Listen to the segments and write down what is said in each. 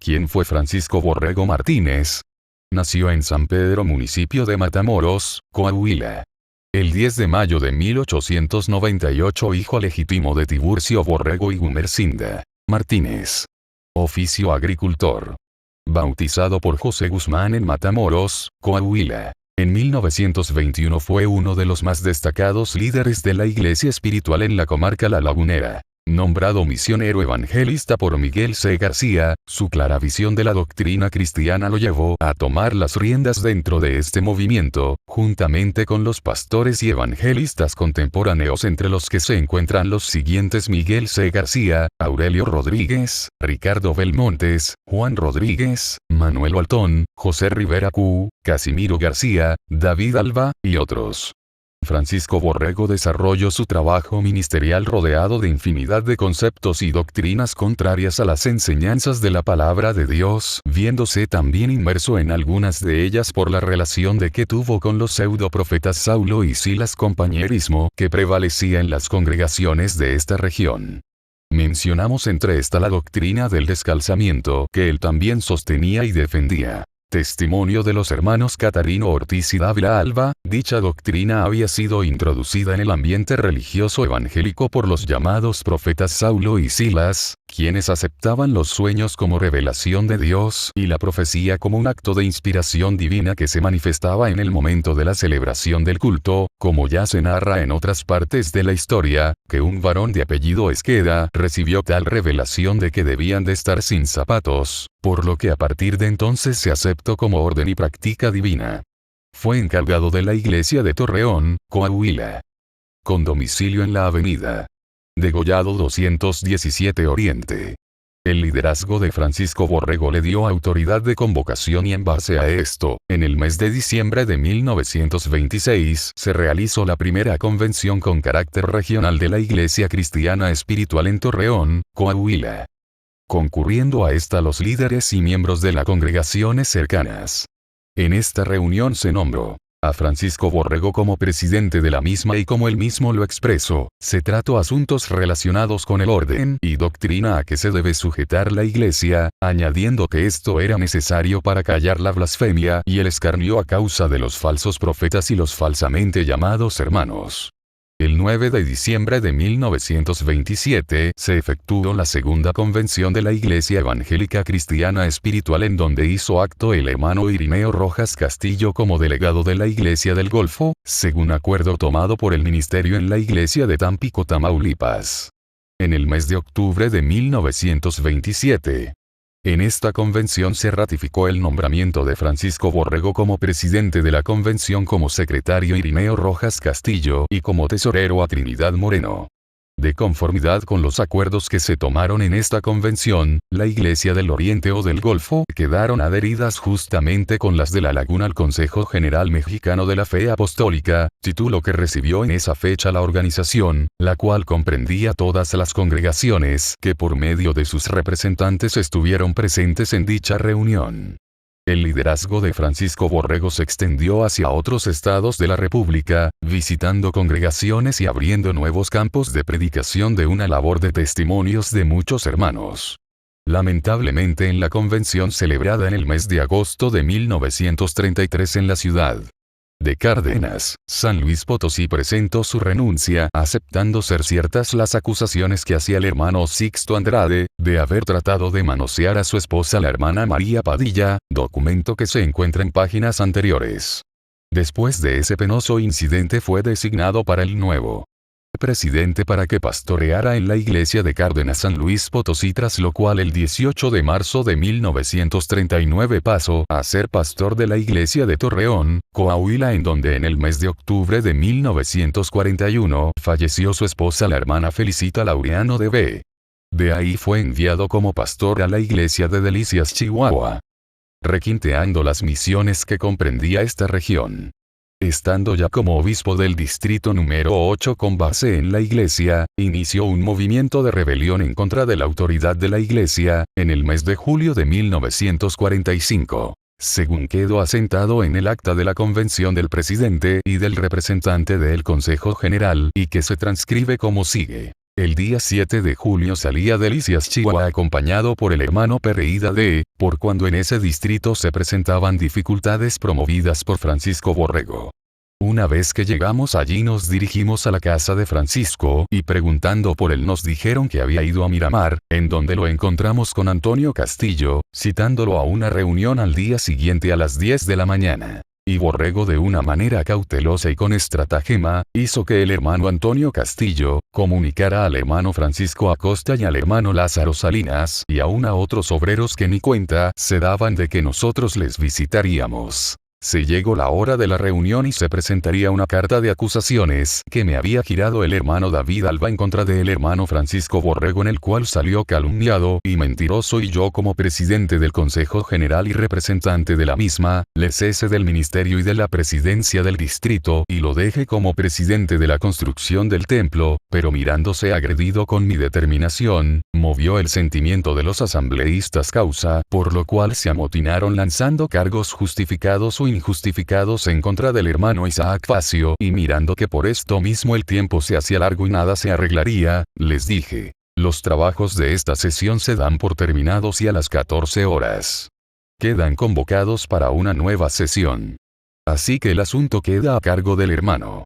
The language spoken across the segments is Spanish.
¿Quién fue Francisco Borrego Martínez? Nació en San Pedro, municipio de Matamoros, Coahuila. El 10 de mayo de 1898, hijo legítimo de Tiburcio Borrego y Gumercinda Martínez. Oficio agricultor. Bautizado por José Guzmán en Matamoros, Coahuila. En 1921 fue uno de los más destacados líderes de la Iglesia Espiritual en la comarca La Lagunera. Nombrado misionero evangelista por Miguel C. García, su clara visión de la doctrina cristiana lo llevó a tomar las riendas dentro de este movimiento, juntamente con los pastores y evangelistas contemporáneos, entre los que se encuentran los siguientes: Miguel C. García, Aurelio Rodríguez, Ricardo Belmontes, Juan Rodríguez, Manuel Altón, José Rivera Q, Casimiro García, David Alba, y otros. Francisco Borrego desarrolló su trabajo ministerial rodeado de infinidad de conceptos y doctrinas contrarias a las enseñanzas de la palabra de Dios, viéndose también inmerso en algunas de ellas por la relación de que tuvo con los pseudoprofetas Saulo y Silas, compañerismo que prevalecía en las congregaciones de esta región. Mencionamos entre esta la doctrina del descalzamiento, que él también sostenía y defendía. Testimonio de los hermanos Catarino Ortiz y Dávila Alba, dicha doctrina había sido introducida en el ambiente religioso evangélico por los llamados profetas Saulo y Silas, quienes aceptaban los sueños como revelación de Dios y la profecía como un acto de inspiración divina que se manifestaba en el momento de la celebración del culto, como ya se narra en otras partes de la historia, que un varón de apellido Esqueda recibió tal revelación de que debían de estar sin zapatos, por lo que a partir de entonces se aceptó como orden y práctica divina. Fue encargado de la iglesia de Torreón, Coahuila. Con domicilio en la avenida Degollado 217 Oriente. El liderazgo de Francisco Borrego le dio autoridad de convocación y en base a esto, en el mes de diciembre de 1926 se realizó la primera convención con carácter regional de la Iglesia Cristiana Espiritual en Torreón, Coahuila. Concurriendo a esta los líderes y miembros de las congregaciones cercanas. En esta reunión se nombró a Francisco Borrego como presidente de la misma y, como él mismo lo expresó, se trató asuntos relacionados con el orden y doctrina a que se debe sujetar la iglesia, añadiendo que esto era necesario para callar la blasfemia y el escarnio a causa de los falsos profetas y los falsamente llamados hermanos. El 9 de diciembre de 1927 se efectuó la segunda convención de la Iglesia Evangélica Cristiana Espiritual, en donde hizo acto el hermano Irineo Rojas Castillo como delegado de la Iglesia del Golfo, según acuerdo tomado por el ministerio en la Iglesia de Tampico, Tamaulipas. En el mes de octubre de 1927. En esta convención se ratificó el nombramiento de Francisco Borrego como presidente de la convención, como secretario Irineo Rojas Castillo y como tesorero a Trinidad Moreno. De conformidad con los acuerdos que se tomaron en esta convención, la Iglesia del Oriente o del Golfo quedaron adheridas justamente con las de La Laguna al Consejo General Mexicano de la Fe Apostólica, título que recibió en esa fecha la organización, la cual comprendía todas las congregaciones que por medio de sus representantes estuvieron presentes en dicha reunión. El liderazgo de Francisco Borrego se extendió hacia otros estados de la República, visitando congregaciones y abriendo nuevos campos de predicación, de una labor de testimonios de muchos hermanos. Lamentablemente, en la convención celebrada en el mes de agosto de 1933 en la ciudad de Cárdenas, San Luis Potosí, presentó su renuncia, aceptando ser ciertas las acusaciones que hacía el hermano Sixto Andrade, de haber tratado de manosear a su esposa, la hermana María Padilla, documento que se encuentra en páginas anteriores. Después de ese penoso incidente fue designado para el nuevo presidente para que pastoreara en la iglesia de Cárdenas, San Luis Potosí, tras lo cual el 18 de marzo de 1939 pasó a ser pastor de la iglesia de Torreón, Coahuila, en donde en el mes de octubre de 1941 falleció su esposa, la hermana Felicita Laureano de B. De ahí fue enviado como pastor a la iglesia de Delicias, Chihuahua, requinteando las misiones que comprendía esta región. Estando ya como obispo del distrito número 8 con base en la iglesia, inició un movimiento de rebelión en contra de la autoridad de la iglesia, en el mes de julio de 1945, según quedó asentado en el acta de la convención del presidente y del representante del Consejo General, y que se transcribe como sigue. El día 7 de julio salí a Delicias, Chihuahua, acompañado por el hermano Pereira por cuando en ese distrito se presentaban dificultades promovidas por Francisco Borrego. Una vez que llegamos allí nos dirigimos a la casa de Francisco y preguntando por él nos dijeron que había ido a Miramar, en donde lo encontramos con Antonio Castillo, citándolo a una reunión al día siguiente a las 10 de la mañana. Y Borrego, de una manera cautelosa y con estratagema, hizo que el hermano Antonio Castillo comunicara al hermano Francisco Acosta y al hermano Lázaro Salinas y aún a otros obreros que ni cuenta se daban de que nosotros les visitaríamos. Se llegó la hora de la reunión y se presentaría una carta de acusaciones que me había girado el hermano David Alba en contra del hermano Francisco Borrego, en el cual salió calumniado y mentiroso, y yo como presidente del Consejo General y representante de la misma, le cese del ministerio y de la presidencia del distrito y lo deje como presidente de la construcción del templo, pero mirándose agredido con mi determinación, movió el sentimiento de los asambleístas, causa por lo cual se amotinaron lanzando cargos justificados o injustificados en contra del hermano Isaac Facio, y mirando que por esto mismo el tiempo se hacía largo y nada se arreglaría, les dije: los trabajos de esta sesión se dan por terminados y a las 14 horas quedan convocados para una nueva sesión. Así que el asunto queda a cargo del hermano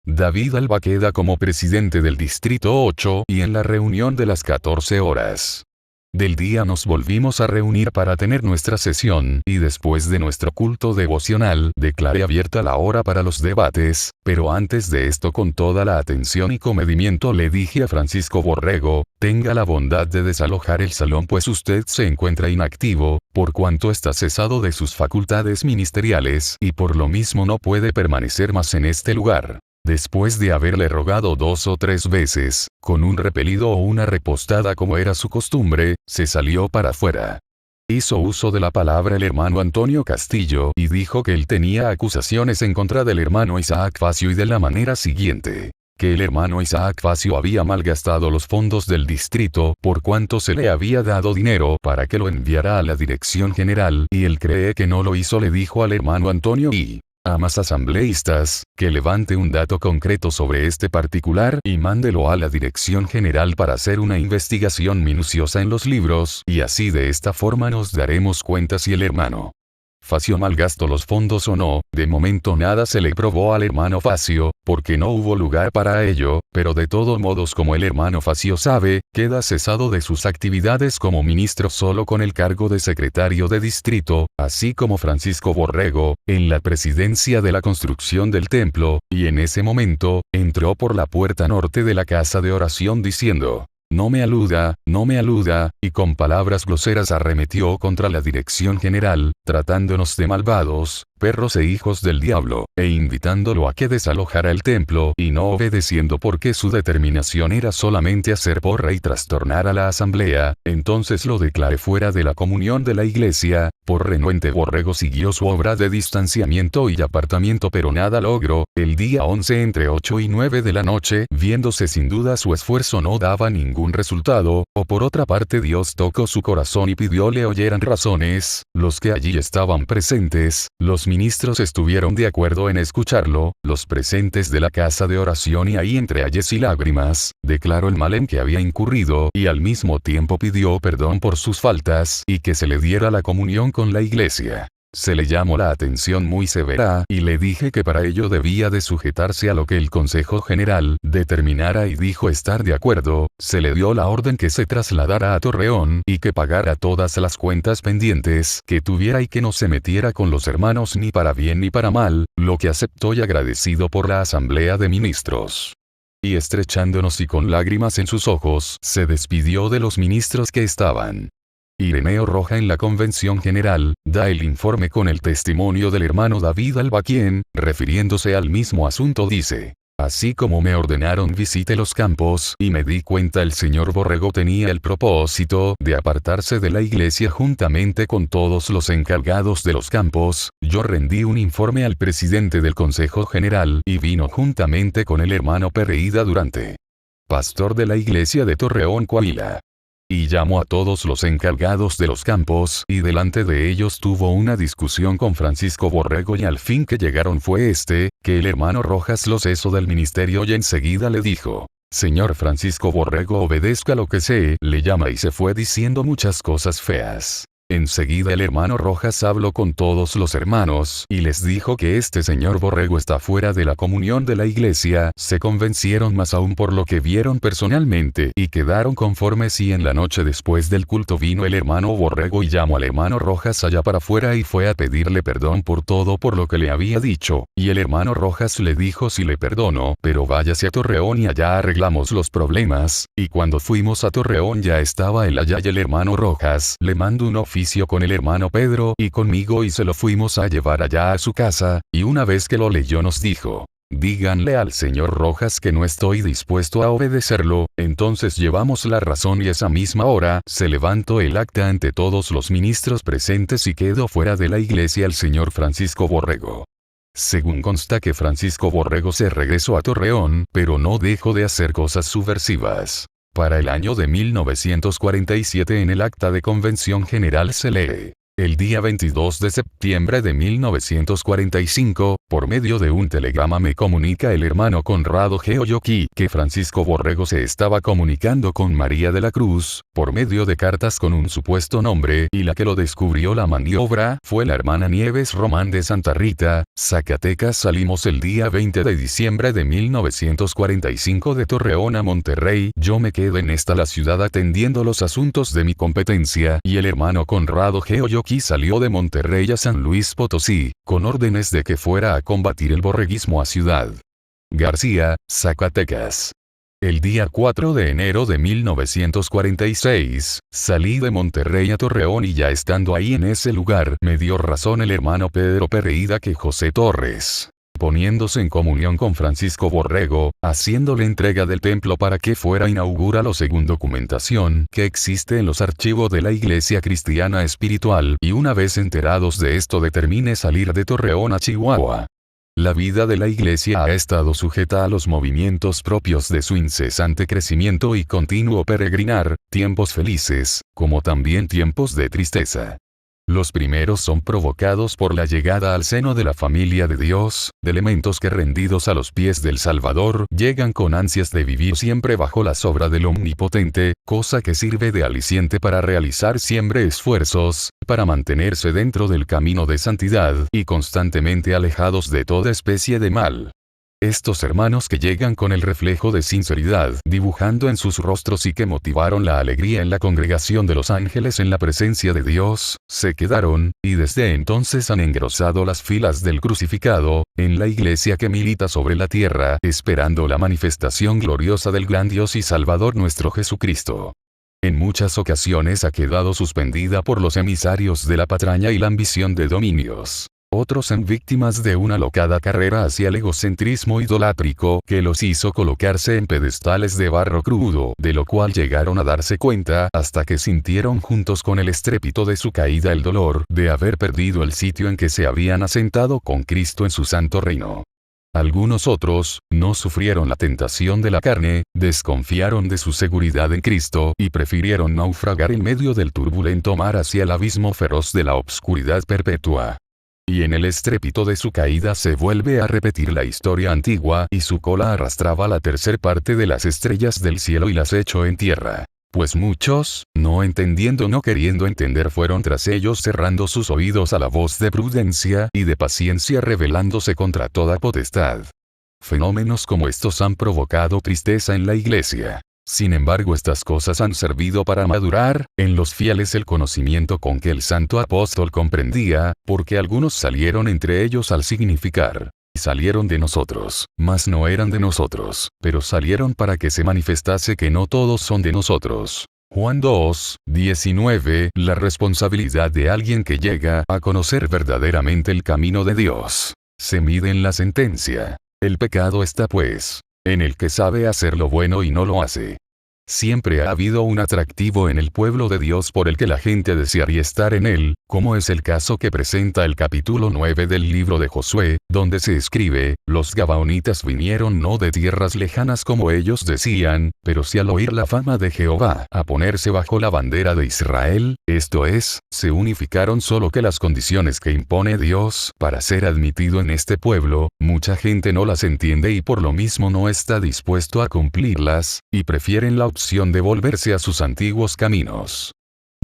David Alba, queda como presidente del Distrito 8 y en la reunión de las 14 horas del día nos volvimos a reunir para tener nuestra sesión, y después de nuestro culto devocional declaré abierta la hora para los debates, pero antes de esto, con toda la atención y comedimiento, le dije a Francisco Borrego: tenga la bondad de desalojar el salón, pues usted se encuentra inactivo, por cuanto está cesado de sus facultades ministeriales y por lo mismo no puede permanecer más en este lugar. Después de haberle rogado 2 o 3 veces, con un repelido o una repostada como era su costumbre, se salió para afuera. Hizo uso de la palabra el hermano Antonio Castillo y dijo que él tenía acusaciones en contra del hermano Isaac Facio, y de la manera siguiente: que el hermano Isaac Facio había malgastado los fondos del distrito por cuanto se le había dado dinero para que lo enviara a la dirección general, y él cree que no lo hizo. Le dijo al hermano Antonio y a más asambleístas que levante un dato concreto sobre este particular y mándelo a la dirección general para hacer una investigación minuciosa en los libros, y así de esta forma nos daremos cuenta si el hermano Facio malgastó los fondos o no. De momento nada se le probó al hermano Facio, porque no hubo lugar para ello, pero de todos modos, como el hermano Facio sabe, queda cesado de sus actividades como ministro solo con el cargo de secretario de distrito, así como Francisco Borrego, en la presidencia de la construcción del templo, y en ese momento, entró por la puerta norte de la casa de oración diciendo: no me aluda, no me aluda, y con palabras groseras arremetió contra la dirección general, tratándonos de malvados, perros e hijos del diablo, e invitándolo a que desalojara el templo, y no obedeciendo porque su determinación era solamente hacer porra y trastornar a la asamblea. Entonces lo declaré fuera de la comunión de la iglesia. Por renuente, Borrego siguió su obra de distanciamiento y apartamiento, pero nada logró. El día 11 entre 8 y 9 de la noche, viéndose sin duda su esfuerzo no daba ningún resultado, o por otra parte Dios tocó su corazón y pidió le oyeran razones. Los que allí estaban presentes, los ministros estuvieron de acuerdo en escucharlo. Los presentes de la casa de oración, y ahí entre ayes y lágrimas, declaró el mal en que había incurrido y al mismo tiempo pidió perdón por sus faltas y que se le diera la comunión con la iglesia. Se le llamó la atención muy severa y le dije que para ello debía de sujetarse a lo que el Consejo General determinara, y dijo estar de acuerdo. Se le dio la orden que se trasladara a Torreón y que pagara todas las cuentas pendientes que tuviera y que no se metiera con los hermanos ni para bien ni para mal, lo que aceptó y agradecido por la Asamblea de Ministros. Y estrechándonos y con lágrimas en sus ojos, se despidió de los ministros que estaban. Ireneo Roja en la Convención General, da el informe con el testimonio del hermano David Alba, quien, refiriéndose al mismo asunto, dice: así como me ordenaron visite los campos y me di cuenta el señor Borrego tenía el propósito de apartarse de la iglesia juntamente con todos los encargados de los campos, yo rendí un informe al presidente del Consejo General y vino juntamente con el hermano Pereira Durante, pastor de la iglesia de Torreón, Coahuila. Y llamó a todos los encargados de los campos, y delante de ellos tuvo una discusión con Francisco Borrego, y al fin que llegaron fue que el hermano Rojas lo cesó del ministerio y enseguida le dijo: Señor Francisco Borrego, obedezca lo que sé, le llama, y se fue diciendo muchas cosas feas. Enseguida el hermano Rojas habló con todos los hermanos, y les dijo que este señor Borrego está fuera de la comunión de la iglesia. Se convencieron más aún por lo que vieron personalmente, y quedaron conformes, y en la noche después del culto vino el hermano Borrego y llamó al hermano Rojas allá para afuera y fue a pedirle perdón por todo por lo que le había dicho, y el hermano Rojas le dijo: sí le perdono, pero váyase a Torreón y allá arreglamos los problemas. Y cuando fuimos a Torreón ya estaba él allá, y el hermano Rojas le mandó un oficio con el hermano Pedro y conmigo y se lo fuimos a llevar allá a su casa, y una vez que lo leyó nos dijo: díganle al señor Rojas que no estoy dispuesto a obedecerlo. Entonces llevamos la razón y esa misma hora se levantó el acta ante todos los ministros presentes y quedó fuera de la iglesia el señor Francisco Borrego. Según consta que Francisco Borrego se regresó a Torreón, pero no dejó de hacer cosas subversivas. Para el año de 1947 en el acta de convención general se lee: el día 22 de septiembre de 1945, por medio de un telegrama me comunica el hermano Conrado Geoyoki que Francisco Borrego se estaba comunicando con María de la Cruz, por medio de cartas con un supuesto nombre, y la que lo descubrió la maniobra fue la hermana Nieves Román de Santa Rita, Zacatecas. Salimos el día 20 de diciembre de 1945 de Torreón a Monterrey. Yo me quedé en la ciudad atendiendo los asuntos de mi competencia, y el hermano Conrado Geoyoki salió de Monterrey a San Luis Potosí, con órdenes de que fuera a combatir el borreguismo a Ciudad García, Zacatecas. El día 4 de enero de 1946, salí de Monterrey a Torreón y ya estando ahí en ese lugar, me dio razón el hermano Pedro Pereira que José Torres, poniéndose en comunión con Francisco Borrego, haciéndole entrega del templo para que fuera inaugúralo según documentación que existe en los archivos de la Iglesia Cristiana Espiritual, y una vez enterados de esto determine salir de Torreón a Chihuahua. La vida de la iglesia ha estado sujeta a los movimientos propios de su incesante crecimiento y continuo peregrinar, tiempos felices, como también tiempos de tristeza. Los primeros son provocados por la llegada al seno de la familia de Dios, de elementos que rendidos a los pies del Salvador llegan con ansias de vivir siempre bajo la sombra del Omnipotente, cosa que sirve de aliciente para realizar siempre esfuerzos, para mantenerse dentro del camino de santidad y constantemente alejados de toda especie de mal. Estos hermanos que llegan con el reflejo de sinceridad dibujando en sus rostros y que motivaron la alegría en la congregación de los ángeles en la presencia de Dios, se quedaron, y desde entonces han engrosado las filas del crucificado, en la iglesia que milita sobre la tierra, esperando la manifestación gloriosa del gran Dios y Salvador nuestro Jesucristo. En muchas ocasiones ha quedado suspendida por los emisarios de la patraña y la ambición de dominios. Otros en víctimas de una locada carrera hacia el egocentrismo idolátrico que los hizo colocarse en pedestales de barro crudo, de lo cual llegaron a darse cuenta hasta que sintieron juntos con el estrépito de su caída el dolor de haber perdido el sitio en que se habían asentado con Cristo en su santo reino. Algunos otros, no sufrieron la tentación de la carne, desconfiaron de su seguridad en Cristo y prefirieron naufragar en medio del turbulento mar hacia el abismo feroz de la obscuridad perpetua. Y en el estrépito de su caída se vuelve a repetir la historia antigua, y su cola arrastraba la tercer parte de las estrellas del cielo y las echó en tierra. Pues muchos, no entendiendo no queriendo entender fueron tras ellos cerrando sus oídos a la voz de prudencia y de paciencia rebelándose contra toda potestad. Fenómenos como estos han provocado tristeza en la iglesia. Sin embargo, estas cosas han servido para madurar en los fieles el conocimiento con que el santo apóstol comprendía, porque algunos salieron entre ellos al significar: salieron de nosotros, mas no eran de nosotros, pero salieron para que se manifestase que no todos son de nosotros. Juan 2, 19. La responsabilidad de alguien que llega a conocer verdaderamente el camino de Dios se mide en la sentencia. El pecado está pues en el que sabe hacer lo bueno y no lo hace. Siempre ha habido un atractivo en el pueblo de Dios por el que la gente desearía estar en él, como es el caso que presenta el capítulo 9 del libro de Josué, donde se escribe, los gabaonitas vinieron no de tierras lejanas como ellos decían, pero sí al oír la fama de Jehová, a ponerse bajo la bandera de Israel, esto es, se unificaron solo que las condiciones que impone Dios para ser admitido en este pueblo, mucha gente no las entiende y por lo mismo no está dispuesto a cumplirlas, y prefieren la opción de volverse a sus antiguos caminos.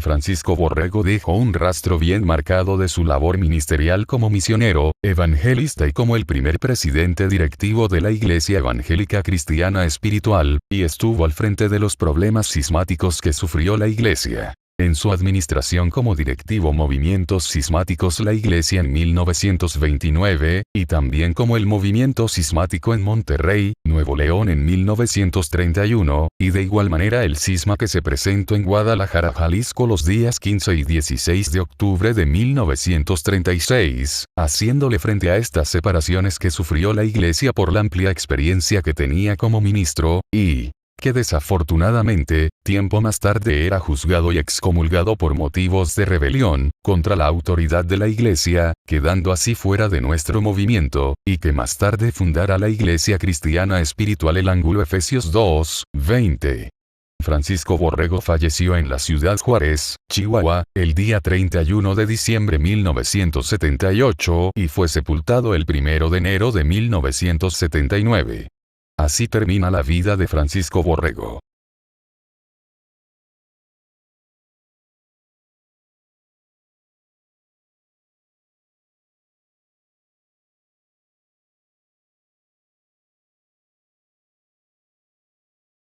Francisco Borrego dejó un rastro bien marcado de su labor ministerial como misionero, evangelista y como el primer presidente directivo de la Iglesia Evangélica Cristiana Espiritual, y estuvo al frente de los problemas cismáticos que sufrió la Iglesia. En su administración como directivo movimientos cismáticos la Iglesia en 1929, y también como el movimiento cismático en Monterrey, Nuevo León en 1931, y de igual manera el cisma que se presentó en Guadalajara, Jalisco los días 15 y 16 de octubre de 1936, haciéndole frente a estas separaciones que sufrió la Iglesia por la amplia experiencia que tenía como ministro, y que desafortunadamente, tiempo más tarde era juzgado y excomulgado por motivos de rebelión, contra la autoridad de la Iglesia, quedando así fuera de nuestro movimiento, y que más tarde fundara la Iglesia Cristiana Espiritual El Ángulo Efesios 2, 20. Francisco Borrego falleció en la ciudad Juárez, Chihuahua, el día 31 de diciembre de 1978 y fue sepultado el 1 de enero de 1979. Así termina la vida de Francisco Borrego.